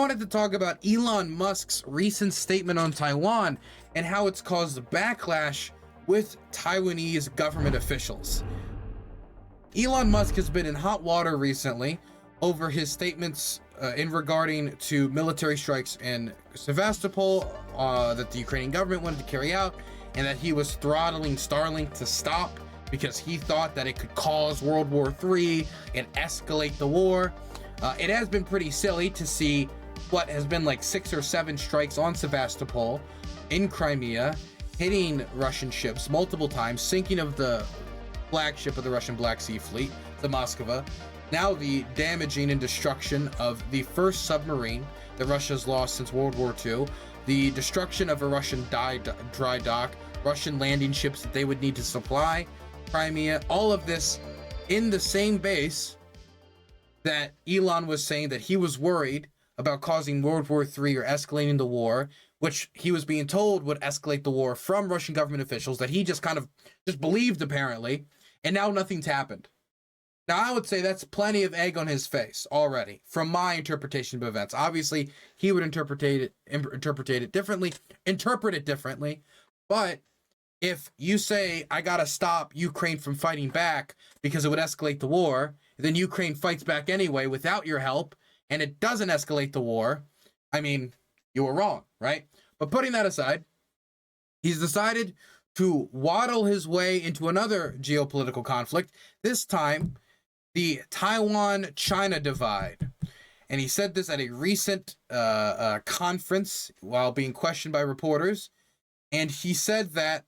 wanted to talk about Elon Musk's recent statement on Taiwan and how it's caused backlash with Taiwanese government officials. Elon Musk has been in hot water recently over his statements in regarding to military strikes in Sevastopol that the Ukrainian government wanted to carry out, and that he was throttling Starlink to stop because he thought that it could cause World War III and escalate the war. It has been pretty silly to see what has been like 6 or 7 strikes on Sevastopol in Crimea, hitting Russian ships multiple times, sinking of the flagship of the Russian Black Sea Fleet, the Moskva. Now the damaging and destruction of the first submarine that Russia's lost since World War II, the destruction of a Russian dry dock, Russian landing ships that they would need to supply Crimea, all of this in the same base that Elon was saying that he was worried about causing World War III or escalating the war, which he was being told would escalate the war from Russian government officials that he just believed apparently, and now nothing's happened. Now, I would say that's plenty of egg on his face already, from my interpretation of events. Obviously, he would interpret it differently, but if you say, I gotta stop Ukraine from fighting back because it would escalate the war, then Ukraine fights back anyway without your help, and it doesn't escalate the war, I mean, you were wrong, right? But putting that aside, he's decided to waddle his way into another geopolitical conflict, this time the Taiwan-China divide. And he said this at a recent conference while being questioned by reporters. And he said that,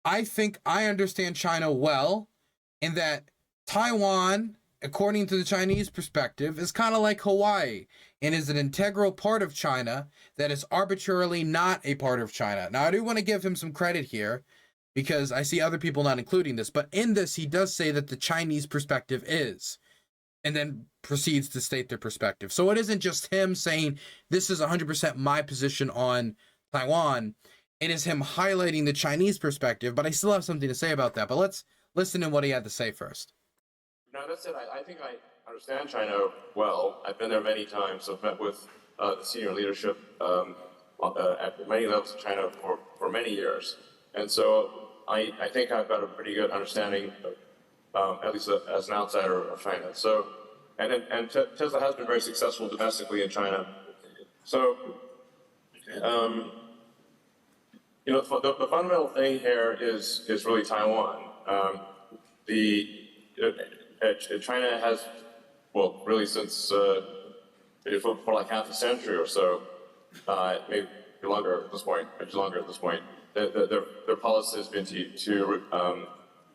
I think I understand China well, and that Taiwan, according to the Chinese perspective, is kind of like Hawaii and is an integral part of China that is arbitrarily not a part of China. Now, I do want to give him some credit here because I see other people not including this, but in this, he does say that the Chinese perspective is, and then proceeds to state their perspective. So it isn't just him saying, this is 100% my position on Taiwan. It is him highlighting the Chinese perspective, but I still have something to say about that. But let's listen to what he had to say first. No, that's it. I think I understand China well. I've been there many times. I've met with the senior leadership at many levels of China for many years. And so I think I've got a pretty good understanding, at least as an outsider of China. So, and Tesla has been very successful domestically in China. So, the fundamental thing here is really Taiwan. China has, well, really since for like half a century or so, maybe longer at this point, their policy has been to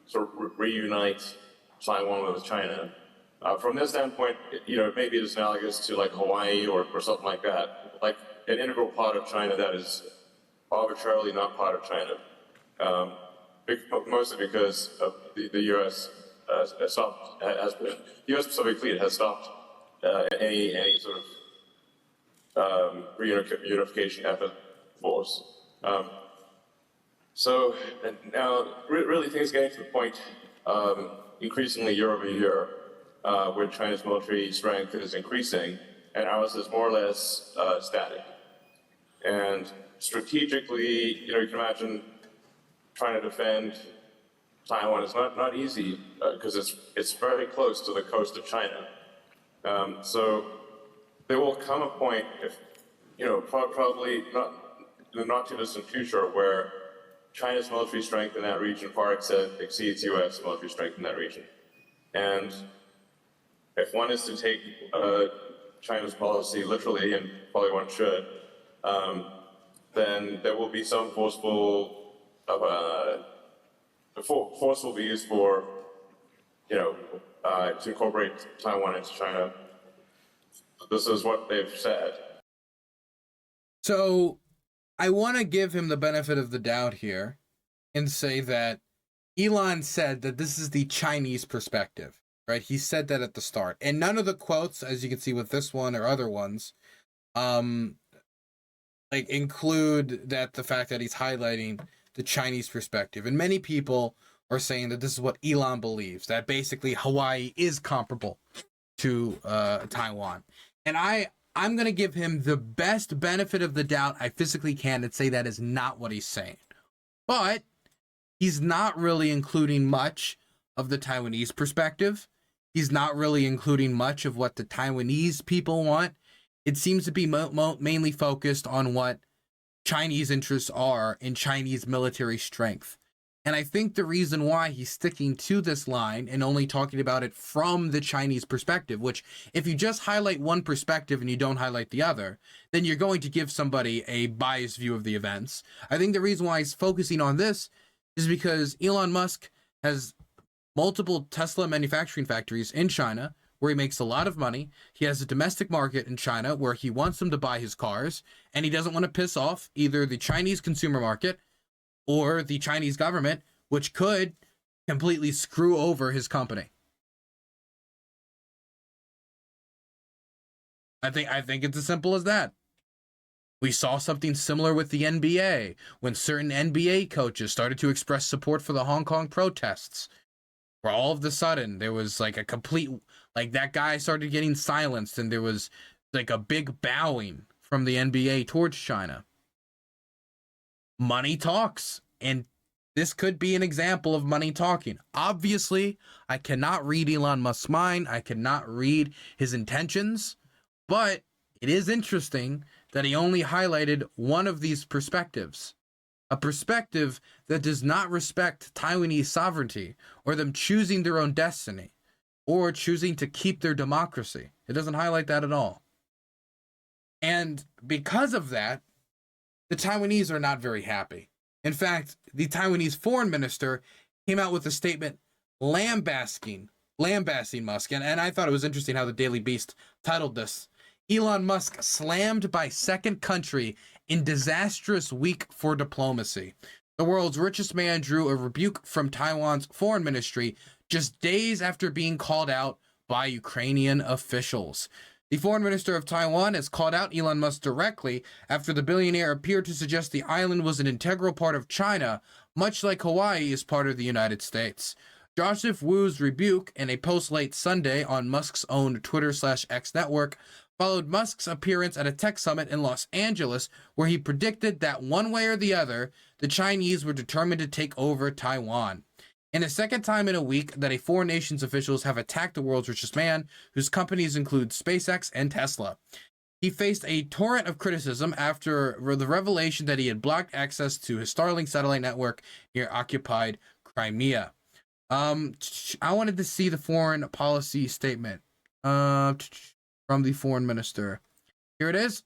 sort of reunite Taiwan with China. From this standpoint, maybe it's analogous to like Hawaii or something like that, like an integral part of China that is arbitrarily not part of China, mostly because of the U.S. The U.S. Pacific Fleet has stopped any sort of reunification effort force. So now, really, things getting to the point increasingly year over year, where China's military strength is increasing, and ours is more or less static. And strategically, you can imagine trying to defend Taiwan is not easy because it's very close to the coast of China. So there will come a point, if probably not in the not too distant future, where China's military strength in that region far exceeds U.S. military strength in that region. And if one is to take China's policy literally, and probably one should, then there will be some force will be used for, to incorporate Taiwan into China. This is what they've said. So I want to give him the benefit of the doubt here and say that Elon said that this is the Chinese perspective, right? He said that at the start. And none of the quotes, as you can see with this one or other ones, include that the fact that he's highlighting the Chinese perspective. And many people are saying that this is what Elon believes, that basically Hawaii is comparable to Taiwan. And I I'm going to give him the best benefit of the doubt I physically can and say that is not what he's saying. But he's not really including much of the Taiwanese perspective. He's not really including much of what the Taiwanese people want. It seems to be mainly focused on what Chinese interests are in Chinese military strength. And I think the reason why he's sticking to this line and only talking about it from the Chinese perspective, which if you just highlight one perspective and you don't highlight the other, then you're going to give somebody a biased view of the events. I think the reason why he's focusing on this is because Elon Musk has multiple Tesla manufacturing factories in China where he makes a lot of money. He has a domestic market in China where he wants them to buy his cars, and he doesn't want to piss off either the Chinese consumer market or the Chinese government, which could completely screw over his company. I think it's as simple as that. We saw something similar with the NBA when certain NBA coaches started to express support for the Hong Kong protests, where all of a sudden there was like a complete, like that guy started getting silenced and there was like a big bowing from the NBA towards China. Money talks, and this could be an example of money talking. Obviously, I cannot read Elon Musk's mind. I cannot read his intentions, but it is interesting that he only highlighted one of these perspectives, a perspective that does not respect Taiwanese sovereignty or them choosing their own destiny or choosing to keep their democracy. It doesn't highlight that at all. And because of that, the Taiwanese are not very happy. In fact, the Taiwanese foreign minister came out with a statement lambasting Musk. And I thought it was interesting how the Daily Beast titled this, Elon Musk slammed by second country in disastrous week for diplomacy. The world's richest man drew a rebuke from Taiwan's foreign ministry just days after being called out by Ukrainian officials. The foreign minister of Taiwan has called out Elon Musk directly after the billionaire appeared to suggest the island was an integral part of China, much like Hawaii is part of the United States. Joseph Wu's rebuke in a post late Sunday on Musk's own Twitter/X network followed Musk's appearance at a tech summit in Los Angeles, where he predicted that one way or the other, the Chinese were determined to take over Taiwan. And the second time in a week that a foreign nation's officials have attacked the world's richest man, whose companies include SpaceX and Tesla. He faced a torrent of criticism after the revelation that he had blocked access to his Starlink satellite network near occupied Crimea. I wanted to see the foreign policy statement from the foreign minister. Here it is.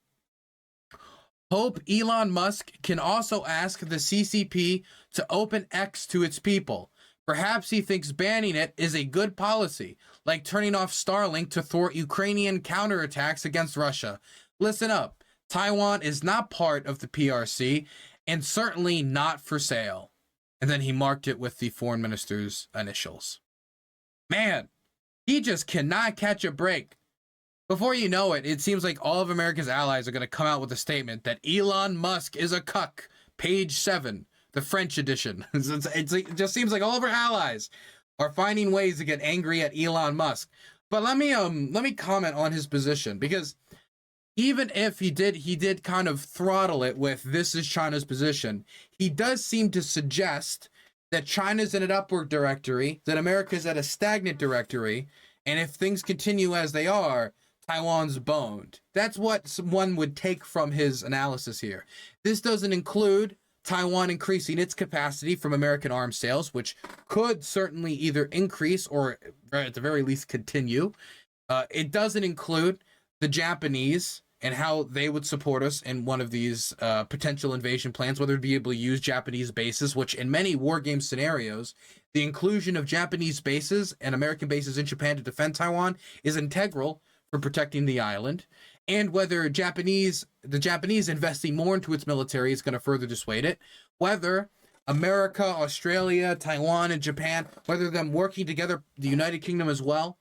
Hope Elon Musk can also ask the CCP to open X to its people. Perhaps he thinks banning it is a good policy, like turning off Starlink to thwart Ukrainian counterattacks against Russia. Listen up. Taiwan is not part of the PRC and certainly not for sale. And then he marked it with the foreign minister's initials. Man, he just cannot catch a break. Before you know it, it seems like all of America's allies are going to come out with a statement that Elon Musk is a cuck. Page 7. The French edition. It just seems like all of our allies are finding ways to get angry at Elon Musk. But let me comment on his position, because even if he did kind of throttle it with this is China's position, he does seem to suggest that China's in an upward directory, that America's at a stagnant directory, and if things continue as they are, Taiwan's boned. That's what one would take from his analysis here. This doesn't include Taiwan increasing its capacity from American arms sales, which could certainly either increase or at the very least continue. It doesn't include the Japanese and how they would support us in one of these potential invasion plans, whether to be able to use Japanese bases, which in many war game scenarios, the inclusion of Japanese bases and American bases in Japan to defend Taiwan is integral for protecting the island. And whether the Japanese investing more into its military is going to further dissuade it. Whether America, Australia, Taiwan, and Japan, whether them working together, the United Kingdom as well,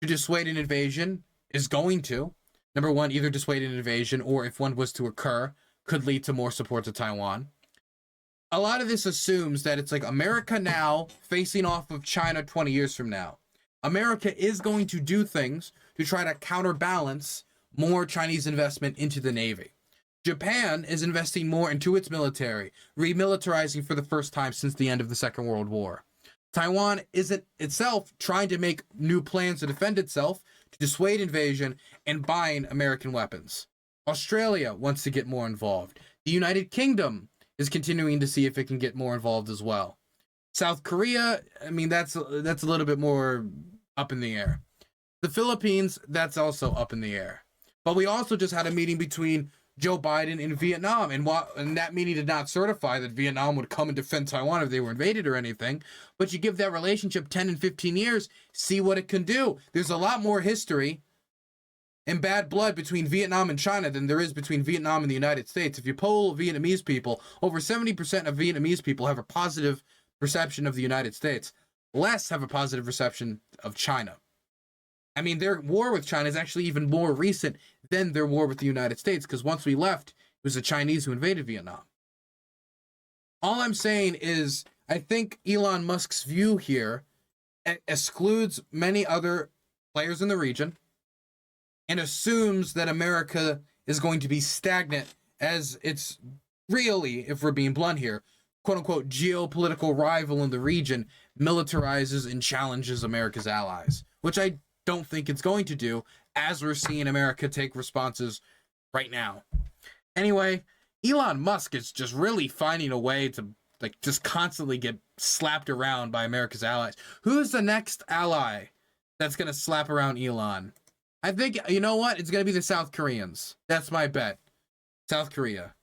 to dissuade an invasion is going to, number one, either dissuade an invasion or if one was to occur, could lead to more support to Taiwan. A lot of this assumes that it's like America now facing off of China 20 years from now. America is going to do things to try to counterbalance more Chinese investment into the Navy. Japan is investing more into its military, remilitarizing for the first time since the end of the Second World War. Taiwan isn't itself trying to make new plans to defend itself, to dissuade invasion, and buying American weapons. Australia wants to get more involved. The United Kingdom is continuing to see if it can get more involved as well. South Korea, I mean, that's a little bit more up in the air. The Philippines, that's also up in the air. But we also just had a meeting between Joe Biden and Vietnam, and that meeting did not certify that Vietnam would come and defend Taiwan if they were invaded or anything. But you give that relationship 10 and 15 years, see what it can do. There's a lot more history and bad blood between Vietnam and China than there is between Vietnam and the United States. If you poll Vietnamese people, over 70% of Vietnamese people have a positive perception of the United States. Less have a positive perception of China. I mean, their war with China is actually even more recent than their war with the United States, because once we left, it was the Chinese who invaded Vietnam. All I'm saying is, I think Elon Musk's view here excludes many other players in the region and assumes that America is going to be stagnant, as it's really, if we're being blunt here, quote-unquote geopolitical rival in the region militarizes and challenges America's allies, which I don't think it's going to do, as we're seeing America take responses right now. Anyway, Elon Musk is just really finding a way to just constantly get slapped around by America's allies. Who's the next ally that's going to slap around Elon? I think, you know what? It's going to be the South Koreans. That's my bet. South Korea.